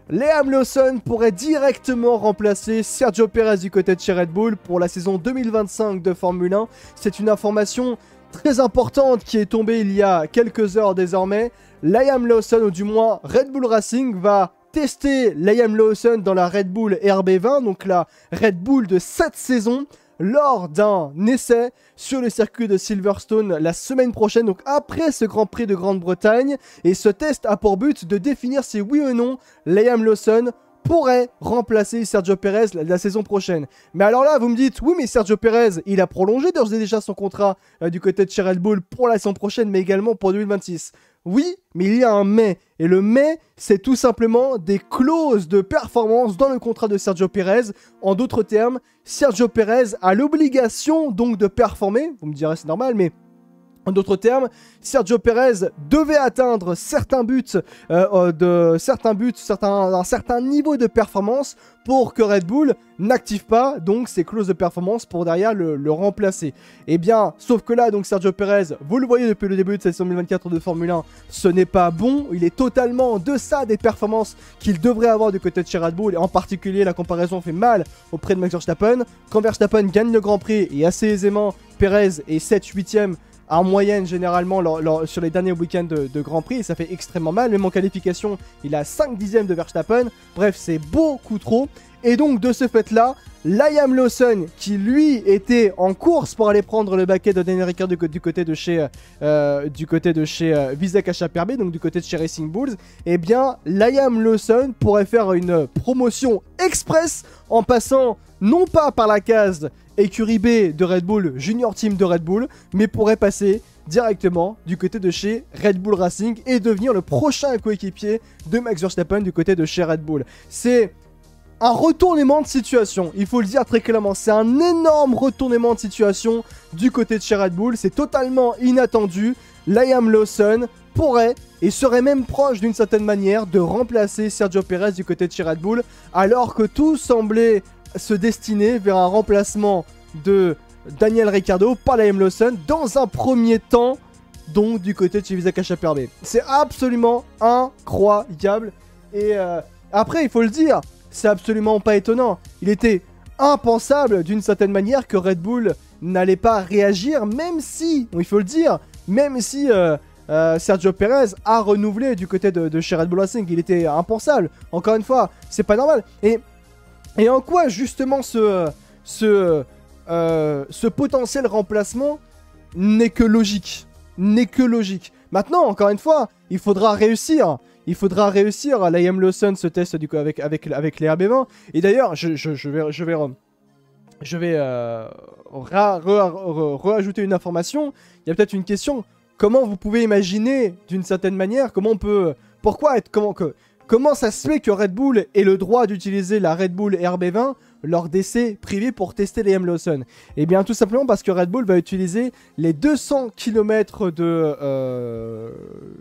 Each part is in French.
Liam Lawson pourrait directement remplacer Sergio Perez du côté de chez Red Bull pour la saison 2025 de Formule 1. C'est une information très importante qui est tombée il y a quelques heures désormais. Liam Lawson, ou du moins Red Bull Racing, va tester Liam Lawson dans la Red Bull RB20, donc la Red Bull de cette saison, lors d'un essai sur le circuit de Silverstone la semaine prochaine, donc après ce Grand Prix de Grande-Bretagne. Et ce test a pour but de définir si oui ou non Liam Lawson pourrait remplacer Sergio Perez la saison prochaine. Mais alors là, vous me dites, oui, mais Sergio Perez, il a prolongé d'ores et déjà son contrat du côté de chez Red Bull pour la saison prochaine, mais également pour 2026. Oui, mais il y a un mais. Et le mais, c'est tout simplement des clauses de performance dans le contrat de Sergio Perez. En d'autres termes, Sergio Perez a l'obligation donc de performer. Vous me direz, c'est normal, mais... En d'autres termes, Sergio Perez devait atteindre certains buts, un certain niveau de performance pour que Red Bull n'active pas donc ces clauses de performance pour derrière le remplacer. Et bien, sauf que là, donc Sergio Perez, vous le voyez depuis le début de cette saison 2024 de Formule 1, ce n'est pas bon. Il est totalement en deçà des performances qu'il devrait avoir du côté de chez Red Bull. Et en particulier, la comparaison fait mal auprès de Max Verstappen. Quand Verstappen gagne le Grand Prix et assez aisément, Perez est 7-8e en moyenne généralement sur les derniers week-ends de Grand Prix, et ça fait extrêmement mal. Même en qualification, il a 5 dixièmes de Verstappen. Bref, c'est beaucoup trop. Et donc de ce fait là, Liam Lawson, qui lui était en course pour aller prendre le baquet de Daniel Ricciardo du côté de chez Visa Cacha PRB, donc du côté de chez Racing Bulls, eh bien Liam Lawson pourrait faire une promotion express en passant non pas par la case écurie B de Red Bull, Junior Team de Red Bull, mais pourrait passer directement du côté de chez Red Bull Racing et devenir le prochain coéquipier de Max Verstappen du côté de chez Red Bull. C'est un retournement de situation, il faut le dire très clairement. C'est un énorme retournement de situation du côté de chez Red Bull. C'est totalement inattendu. Liam Lawson pourrait et serait même proche d'une certaine manière de remplacer Sergio Perez du côté de chez Red Bull, alors que tout semblait se destiner vers un remplacement de Daniel Ricciardo par Liam Lawson dans un premier temps, donc du côté de chez Visa Cacha PRB. C'est absolument incroyable. Et après, il faut le dire, c'est absolument pas étonnant. Il était impensable d'une certaine manière que Red Bull n'allait pas réagir, même si, il faut le dire, même si Sergio Perez a renouvelé du côté de chez Red Bull Racing. Il était impensable. Encore une fois, c'est pas normal. Et en quoi justement ce potentiel remplacement n'est que logique. Maintenant, encore une fois, il faudra réussir. Liam Lawson ce test du coup avec les RB20. Et d'ailleurs, je vais rajouter une information. Il y a peut-être une question. Comment vous pouvez imaginer d'une certaine manière, comment ça se fait que Red Bull ait le droit d'utiliser la Red Bull RB20 lors d'essais privés pour tester Liam Lawson? Eh bien, tout simplement parce que Red Bull va utiliser les 200 km de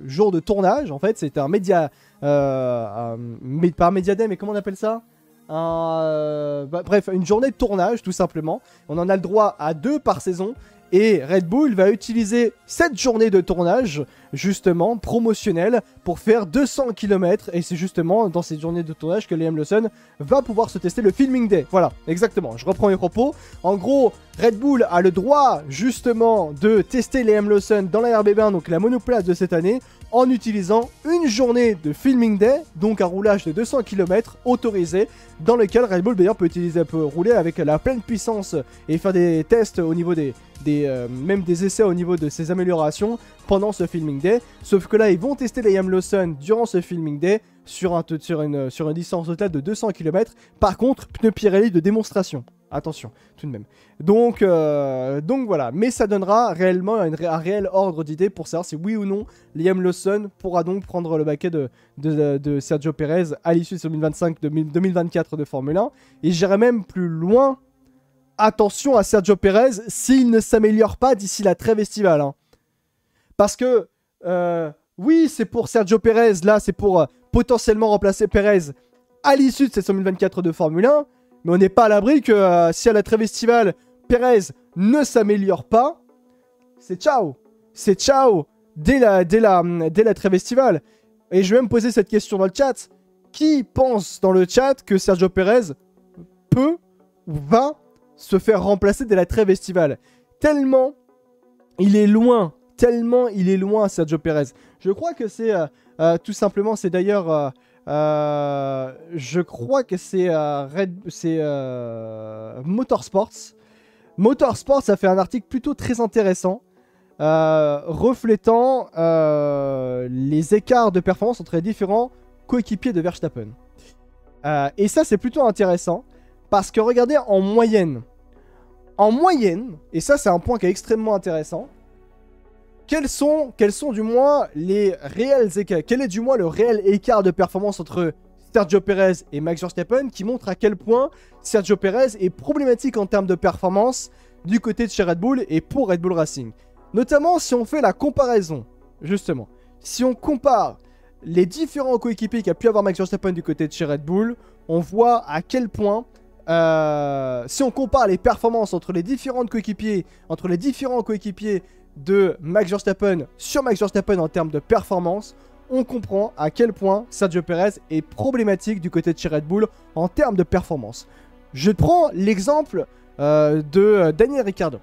jours de tournage. En fait, c'est un média... pas un média day, mais comment on appelle ça? Bref, une journée de tournage, tout simplement. On en a le droit à 2 par saison. Et Red Bull va utiliser cette journée de tournage, justement, promotionnelle, pour faire 200 km. Et c'est justement dans cette journée de tournage que Liam Lawson va pouvoir se tester le Filming Day. Voilà, exactement, je reprends mes propos. En gros, Red Bull a le droit, justement, de tester Liam Lawson dans la RB20, donc la monoplace de cette année, en utilisant une journée de Filming Day, donc un roulage de 200 km autorisé, dans lequel Red Bull d'ailleurs peut rouler avec la pleine puissance et faire des tests au niveau même des essais au niveau de ses améliorations pendant ce Filming Day. Sauf que là, ils vont tester Liam Lawson durant ce Filming Day sur une distance totale de 200 km. Par contre, pneus Pirelli de démonstration. Attention, tout de même. Donc voilà. Mais ça donnera réellement un réel ordre d'idée pour savoir si oui ou non Liam Lawson pourra donc prendre le baquet de Sergio Perez à l'issue de 2024 de Formule 1. Et j'irai même plus loin. Attention à Sergio Perez s'il ne s'améliore pas d'ici la trêve estivale. Hein. Parce que, oui, c'est pour Sergio Perez, là, c'est pour potentiellement remplacer Perez à l'issue de cette 2024 de Formule 1. Mais on n'est pas à l'abri que si à la trêve estivale, Perez ne s'améliore pas, c'est ciao. C'est ciao dès la trêve estivale. Et je vais même poser cette question dans le chat. qui pense dans le chat que Sergio Perez peut ou va se faire remplacer dès la trêve estivale? Tellement il est loin, Sergio Perez. Je crois que c'est tout simplement, c'est d'ailleurs, je crois que c'est Motorsports. Motorsports a fait un article plutôt très intéressant, reflétant les écarts de performance entre les différents coéquipiers de Verstappen. Et ça, c'est plutôt intéressant, parce que regardez, en moyenne, et ça c'est un point qui est extrêmement intéressant, quels sont du moins les réels écarts, quel est du moins le réel écart de performance entre Sergio Perez et Max Verstappen, qui montre à quel point Sergio Perez est problématique en termes de performance du côté de chez Red Bull et pour Red Bull Racing. Notamment si on fait la comparaison, justement, si on compare les différents coéquipiers qu'a pu avoir Max Verstappen du côté de chez Red Bull, on voit à quel point, si on compare les performances entre les différents coéquipiers de Max Verstappen sur Max Verstappen en termes de performance, on comprend à quel point Sergio Perez est problématique du côté de chez Red Bull en termes de performance. Je prends l'exemple de Daniel Ricciardo.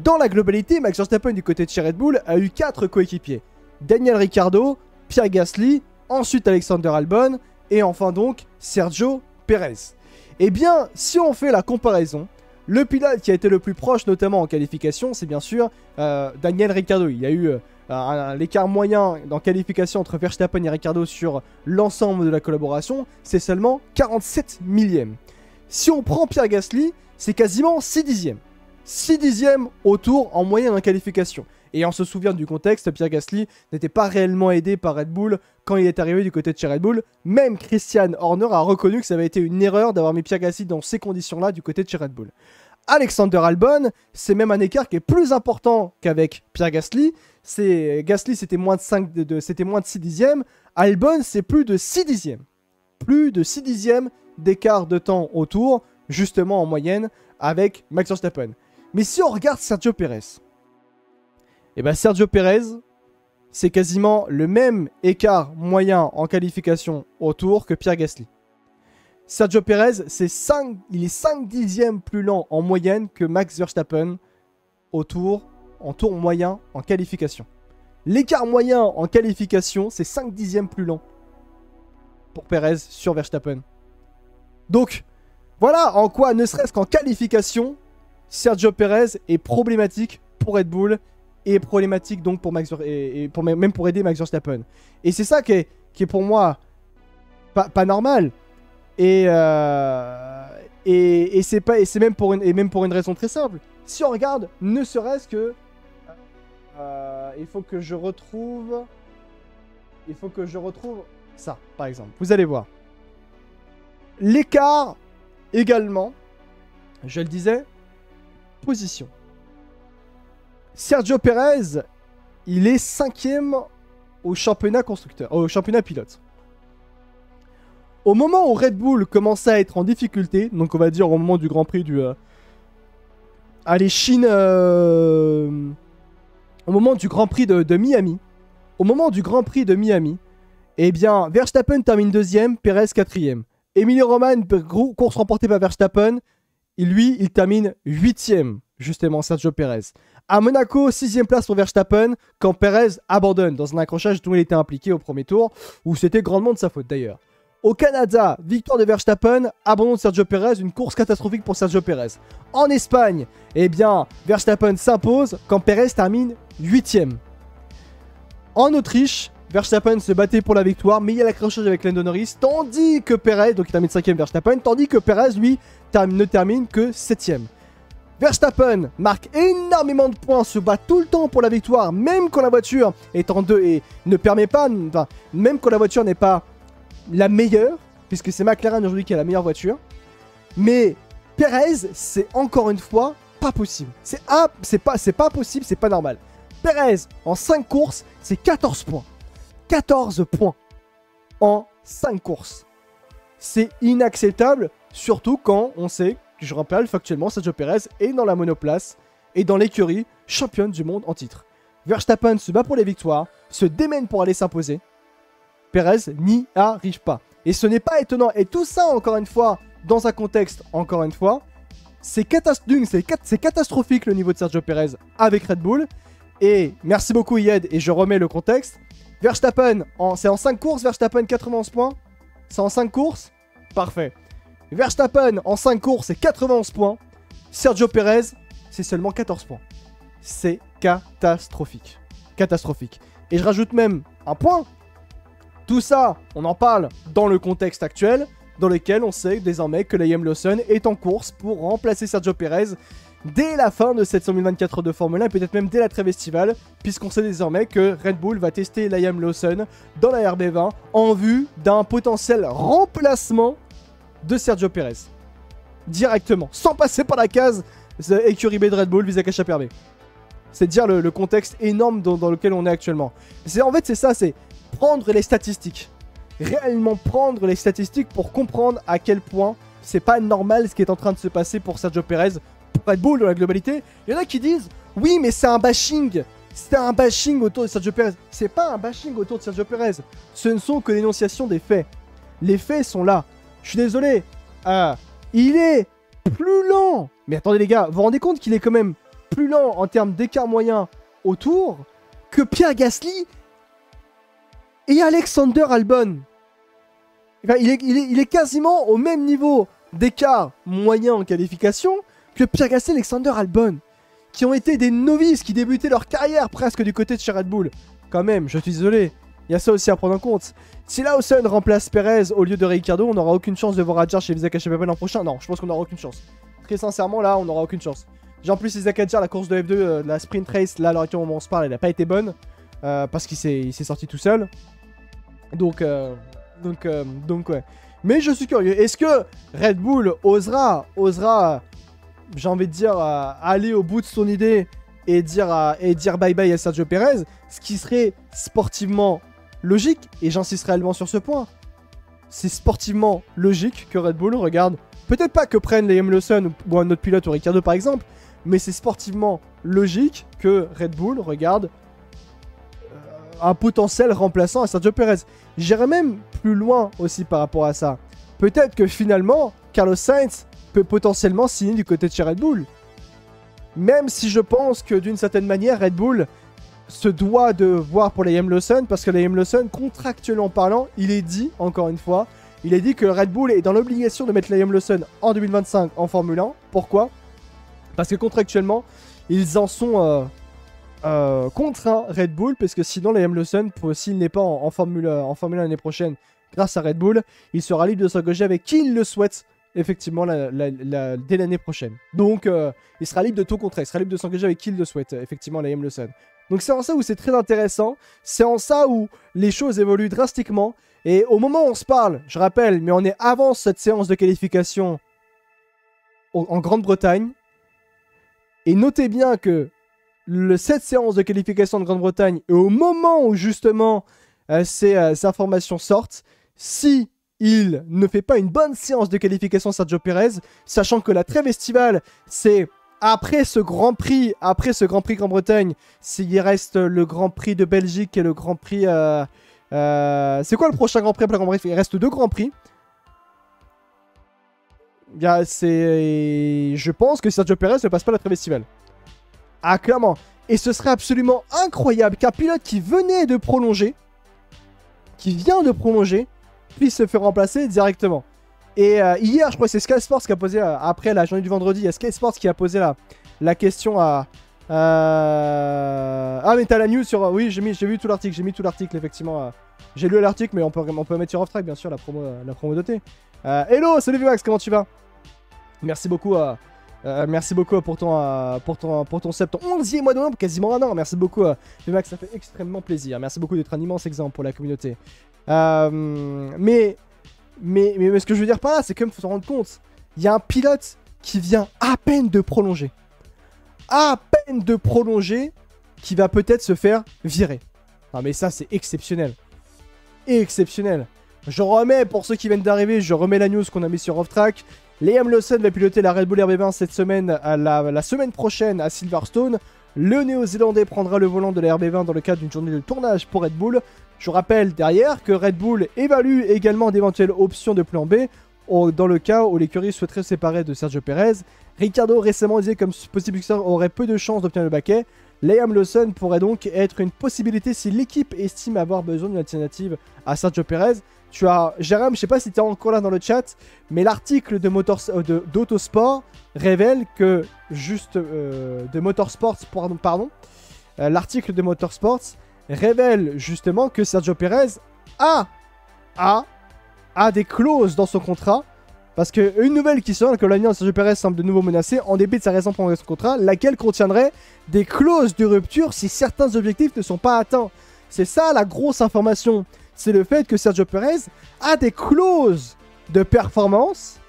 Dans la globalité, Max Verstappen du côté de chez Red Bull a eu 4 coéquipiers. Daniel Ricciardo, Pierre Gasly, ensuite Alexander Albon et enfin donc Sergio Perez. Eh bien, si on fait la comparaison, le pilote qui a été le plus proche, notamment en qualification, c'est bien sûr Daniel Ricciardo. Il y a eu l'écart moyen en qualification entre Verstappen et Ricciardo sur l'ensemble de la collaboration, c'est seulement 47 millièmes. Si on prend Pierre Gasly, c'est quasiment 6 dixièmes. 6 dixièmes au tour en moyenne en qualification. Et on se souvient du contexte, Pierre Gasly n'était pas réellement aidé par Red Bull quand il est arrivé du côté de chez Red Bull. Même Christian Horner a reconnu que ça avait été une erreur d'avoir mis Pierre Gasly dans ces conditions-là du côté de chez Red Bull. Alexander Albon, c'est même un écart qui est plus important qu'avec Pierre Gasly. Gasly, c'était moins de 6 dixièmes. Albon, c'est plus de 6 dixièmes. Plus de 6 dixièmes d'écart de temps au tour, justement en moyenne, avec Max Verstappen. Mais si on regarde Sergio Perez, et bien Sergio Perez, c'est quasiment le même écart moyen en qualification au tour que Pierre Gasly. Sergio Perez, il est 5 dixièmes plus lent en moyenne que Max Verstappen en tour moyen en qualification. L'écart moyen en qualification, c'est 5 dixièmes plus lent pour Perez sur Verstappen. Donc, voilà en quoi, ne serait-ce qu'en qualification, Sergio Perez est problématique pour Red Bull et problématique donc pour même pour aider Max Verstappen. Et c'est ça qui est pour moi pas normal. Et c'est même pour une raison très simple. Si on regarde, ne serait-ce que il faut que je retrouve ça, par exemple. Vous allez voir. L'écart également, je le disais, position. Sergio Perez, il est 5e au championnat constructeur, au championnat pilote. Au moment où Red Bull commençait à être en difficulté, donc on va dire au moment du Grand Prix du... Chine... Au moment du Grand Prix de Miami. Au moment du Grand Prix de Miami, eh bien, Verstappen termine 2e, Perez 4e. Emilio Roman, course remportée par Verstappen, il termine 8e, justement, Sergio Perez. À Monaco, 6e place pour Verstappen, quand Perez abandonne dans un accrochage dont il était impliqué au premier tour, où c'était grandement de sa faute d'ailleurs. Au Canada, victoire de Verstappen, abandon de Sergio Perez, une course catastrophique pour Sergio Perez. En Espagne, eh bien, Verstappen s'impose quand Perez termine 8e. En Autriche, Verstappen se battait pour la victoire, mais il y a l'accrochage avec Lando Norris, tandis que Perez, donc il termine 5e Verstappen, tandis que Perez, lui, ne termine que 7e. Verstappen marque énormément de points, se bat tout le temps pour la victoire, même quand la voiture est en 2 et ne permet pas, enfin, même quand la voiture n'est pas la meilleure, puisque c'est McLaren aujourd'hui qui a la meilleure voiture. Mais Perez, c'est encore une fois pas possible. C'est pas possible, c'est pas normal. Perez, en 5 courses, c'est 14 points. 14 points en 5 courses. C'est inacceptable, surtout quand on sait, je rappelle factuellement, Sergio Perez est dans la monoplace et dans l'écurie championne du monde en titre. Verstappen se bat pour les victoires, se démène pour aller s'imposer. Perez n'y arrive pas. Et ce n'est pas étonnant. Et tout ça, encore une fois, dans un contexte, encore une fois, c'est catastrophique le niveau de Sergio Perez avec Red Bull. Et merci beaucoup Yed, et je remets le contexte. Verstappen, c'est en 5 courses, Verstappen 91 points. C'est en 5 courses. Parfait. Verstappen en 5 courses, c'est 91 points. Sergio Perez, c'est seulement 14 points. C'est catastrophique. Catastrophique. Et je rajoute même un point. Tout ça, on en parle dans le contexte actuel, dans lequel on sait désormais que Liam Lawson est en course pour remplacer Sergio Perez dès la fin de cette 2024 de Formule 1, et peut-être même dès la trêve estivale, puisqu'on sait désormais que Red Bull va tester Liam Lawson dans la RB20 en vue d'un potentiel remplacement de Sergio Perez. Directement, sans passer par la case écurie B de Red Bull, Visa Cash RB. C'est dire le contexte énorme dans lequel on est actuellement. En fait, c'est ça, c'est prendre les statistiques. Réellement prendre les statistiques pour comprendre à quel point c'est pas normal ce qui est en train de se passer pour Sergio Perez, pour Red Bull dans la globalité. Il y en a qui disent oui, mais c'est un bashing. C'est un bashing autour de Sergio Perez. C'est pas un bashing autour de Sergio Perez. Ce ne sont que l'énonciation des faits. Les faits sont là. Je suis désolé. Il est plus lent. Mais attendez les gars, vous vous rendez compte qu'il est quand même plus lent en termes d'écart moyen autour que Pierre Gasly et Alexander Albon. Enfin, il est quasiment au même niveau d'écart moyen en qualification que Pierre Gasly et Alexander Albon, qui ont été des novices, qui débutaient leur carrière presque du côté de chez Red Bull. Quand même, je suis désolé, il y a ça aussi à prendre en compte. Si Lawson remplace Perez au lieu de Ricciardo, on n'aura aucune chance de voir Adjar chez Visa Cash l'an prochain. Non, je pense qu'on n'aura aucune chance. Très sincèrement, là, on n'aura aucune chance. En plus, Isaac Adjar, la course de F2, la sprint race, là, à l'heure actuelle, au moment où on se parle, elle n'a pas été bonne. Parce qu'il s'est sorti tout seul. Donc ouais. Mais je suis curieux. Est-ce que Red Bull osera, j'ai envie de dire, aller au bout de son idée et dire bye bye à Sergio Perez, ce qui serait sportivement logique, et j'insiste réellement sur ce point. C'est sportivement logique que Red Bull regarde, peut-être pas que prenne Liam Lawson ou un autre pilote ou Ricciardo par exemple, mais c'est sportivement logique que Red Bull regarde un potentiel remplaçant à Sergio Perez. J'irais même plus loin aussi par rapport à ça. Peut-être que finalement, Carlos Sainz peut potentiellement signer du côté de chez Red Bull. Même si je pense que d'une certaine manière, Red Bull se doit de voir pour Liam Lawson, parce que Liam Lawson, contractuellement parlant, il est dit, encore une fois, il est dit que Red Bull est dans l'obligation de mettre Liam Lawson en 2025 en Formule 1. Pourquoi? Parce que contractuellement, ils en sont contraints Red Bull, parce que sinon Liam Lawson, s'il n'est pas en Formule 1 l'année prochaine, grâce à Red Bull, il sera libre de s'engager avec qui il le souhaite, effectivement, dès l'année prochaine. Donc, il sera libre de tout contrat, il sera libre de s'engager avec qui il le souhaite, effectivement, Liam Lawson. Donc c'est en ça où c'est très intéressant, c'est en ça où les choses évoluent drastiquement, et au moment où on se parle, je rappelle, mais on est avant cette séance de qualification en Grande-Bretagne, et notez bien que cette séance de qualification de Grande-Bretagne, et au moment où justement ces informations sortent, si il ne fait pas une bonne séance de qualification Sergio Perez, sachant que la trêve estivale, c'est après ce Grand Prix Grande-Bretagne, s'il reste le Grand Prix de Belgique et le Grand Prix... c'est quoi le prochain Grand Prix après le Grand Prix? Il reste 2 Grands Prix. Je pense que Sergio Perez ne passe pas la trêve estivale. Ah, clairement. Et ce serait absolument incroyable qu'un pilote qui venait de prolonger, qui vient de prolonger, puisse se faire remplacer directement. Et hier, je crois que c'est Sky Sports qui a posé, après la journée du vendredi, il y a Sky Sports qui a posé la question à... Ah, mais t'as la news sur... Oui, j'ai vu tout l'article, effectivement. J'ai lu l'article, mais on peut mettre sur Off-Track, bien sûr, la promo dotée. Hello, salut Vivax, comment tu vas? Merci beaucoup pour ton sub, ton 11e mois de novembre, quasiment un an. Merci beaucoup, Vivax, ça fait extrêmement plaisir. Merci beaucoup d'être un immense exemple pour la communauté. Mais ce que je veux dire par là, c'est qu'il faut se rendre compte. Il y a un pilote qui vient à peine de prolonger. Qui va peut-être se faire virer. Non mais ça, c'est exceptionnel. Exceptionnel. Je remets, pour ceux qui viennent d'arriver, je remets la news qu'on a mis sur Off-Track. Liam Lawson va piloter la Red Bull RB20 cette semaine, la semaine prochaine à Silverstone. Le néo-zélandais prendra le volant de la RB20 dans le cadre d'une journée de tournage pour Red Bull. Je rappelle derrière que Red Bull évalue également d'éventuelles options de plan B dans le cas où l'écurie souhaiterait se séparer de Sergio Perez. Ricardo récemment disait comme possible successeur aurait peu de chances d'obtenir le baquet. Liam Lawson pourrait donc être une possibilité si l'équipe estime avoir besoin d'une alternative à Sergio Perez. Tu as Jérôme, je sais pas si tu es encore là dans le chat, mais l'article d'Autosport révèle que de Motorsports, pardon, l'article de Motorsports révèle justement que Sergio Perez a des clauses dans son contrat. Parce qu'une nouvelle qui sort, que l'avenir de Sergio Perez semble de nouveau menacé en dépit de sa raison pour son contrat, laquelle contiendrait des clauses de rupture si certains objectifs ne sont pas atteints. C'est ça la grosse information. C'est le fait que Sergio Perez a des clauses de performance.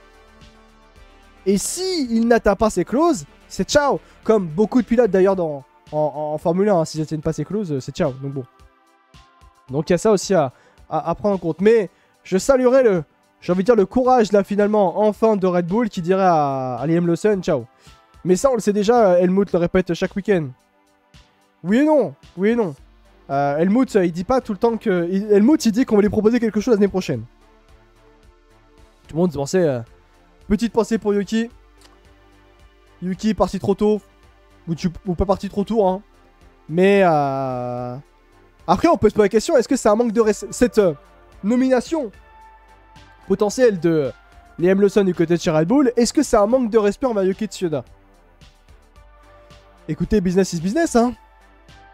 Et s'il n'atteint pas ces clauses, c'est ciao. Comme beaucoup de pilotes d'ailleurs en Formule 1, hein, s'ils n'atteignent pas ces clauses, c'est ciao. Donc bon. Donc il y a ça aussi à prendre en compte. Mais je saluerai j'ai envie de dire le courage là finalement enfin de Red Bull qui dirait à Liam Lawson ciao. Mais ça on le sait déjà, Helmut le répète chaque week-end. Oui et non, oui et non. Helmut il dit pas tout le temps que... Helmut il dit qu'on va lui proposer quelque chose l'année prochaine. Tout le monde pensait... Petite pensée pour Yuki. Yuki est parti trop tôt. Ou pas parti trop tôt hein. Mais après on peut se poser la question, est-ce que c'est un manque de respect... Cette nomination potentiel de Liam Lawson du côté de chez Red Bull, est-ce que c'est un manque de respect envers Yuki Tsunoda? Écoutez, business is business, hein.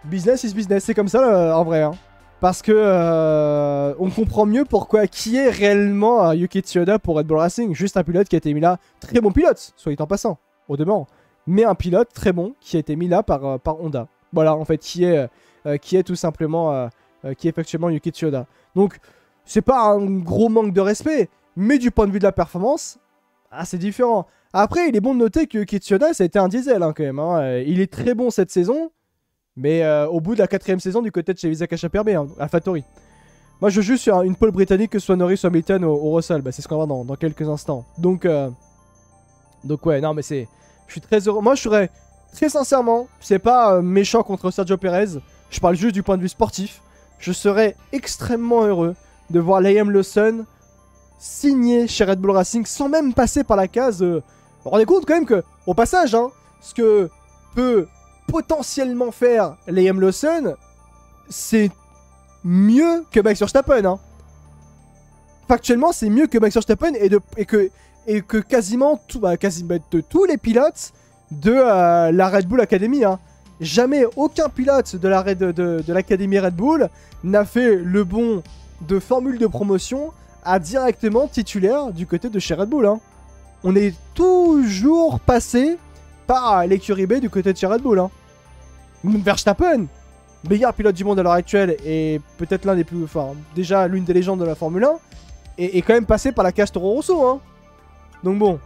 Business is business, c'est comme ça en vrai, hein. Parce que on comprend mieux pourquoi qui est réellement Yuki Tsunoda pour Red Bull Racing. Juste un pilote qui a été mis là, très bon pilote, soit dit en passant, au demeurant. Mais un pilote très bon qui a été mis là par Honda. Voilà, en fait, qui est tout simplement, qui est effectivement Yuki Tsunoda. Donc, c'est pas un gros manque de respect, mais du point de vue de la performance, c'est différent. Après, il est bon de noter que Tsunoda, ça a été un diesel hein, quand même. Hein. Il est très bon cette saison, mais au bout de la 4ème saison du côté de chez Isaac HPRB, hein, AlphaTauri. Moi, je joue sur une pole britannique, que ce soit Norris ou Hamilton au Russell. Bah, c'est ce qu'on va voir dans quelques instants. Donc ouais, non, mais c'est... Je suis très heureux. Moi, je serais... Très sincèrement, c'est pas méchant contre Sergio Perez. Je parle juste du point de vue sportif. Je serais extrêmement heureux de voir Liam Lawson signé chez Red Bull Racing sans même passer par la case. Vous vous rendez compte quand même que, au passage, hein, ce que peut potentiellement faire Liam Lawson, c'est mieux que Max Verstappen. Hein. Factuellement, c'est mieux que Max Verstappen et que quasiment tous les pilotes de la Red Bull Academy. Hein. Jamais aucun pilote de l'Académie Red Bull n'a fait le bond de formule de promotion à directement titulaire du côté de chez Red Bull. Hein. On est toujours passé par l'écurie B du côté de chez Red Bull. Hein. Verstappen, meilleur pilote du monde à l'heure actuelle et peut-être l'un des plus... Enfin, déjà l'une des légendes de la Formule 1, est quand même passé par la case Toro Rosso. Hein. Donc bon,